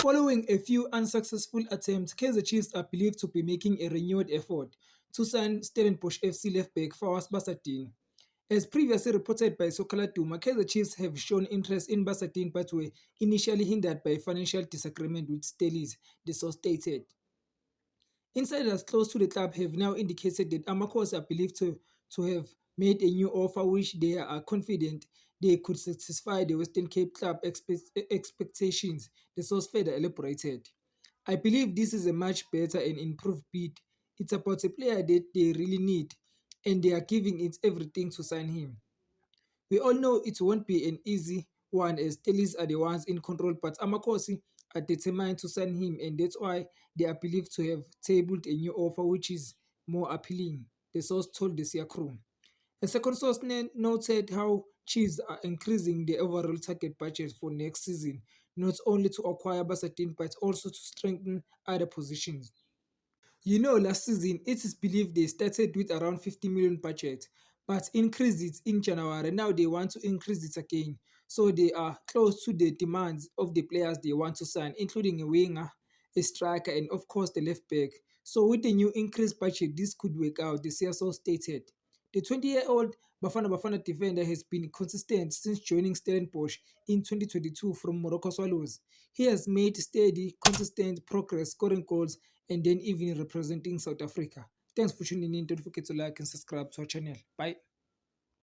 Following a few unsuccessful attempts, Kaizer Chiefs are believed to be making a renewed effort to sign Stellenbosch FC left back Fawaz Basattin. As previously reported by Sokala Duma, Kaizer Chiefs have shown interest in Basattin but were initially hindered by financial disagreement with Stellies, the source stated. Insiders close to the club have now indicated that Amakos are believed to have made a new offer which they are confident they could satisfy the Western Cape club expectations, the source further elaborated. I believe this is a much better and improved bid. It's about a player that they really need, and they are giving it everything to sign him. We all know it won't be an easy one as Telis are the ones in control, but Amakosi are determined to sign him, and that's why they are believed to have tabled a new offer which is more appealing, the source told the Sia crew. A second source noted how Chiefs are increasing the overall target budget for next season, not only to acquire Basatin but also to strengthen other positions. Last season it is believed they started with around 50 million budget, but increased it in January. Now they want to increase it again. So they are close to the demands of the players they want to sign, including a winger, a striker, and of course the left back. So with the new increased budget, this could work out, the CSO stated. The 20-year-old Bafana Bafana defender has been consistent since joining Stellenbosch in 2022 from Morocco Swallows. He has made steady, consistent progress, scoring goals and then even representing South Africa. Thanks for tuning in. Don't forget to like and subscribe to our channel. Bye.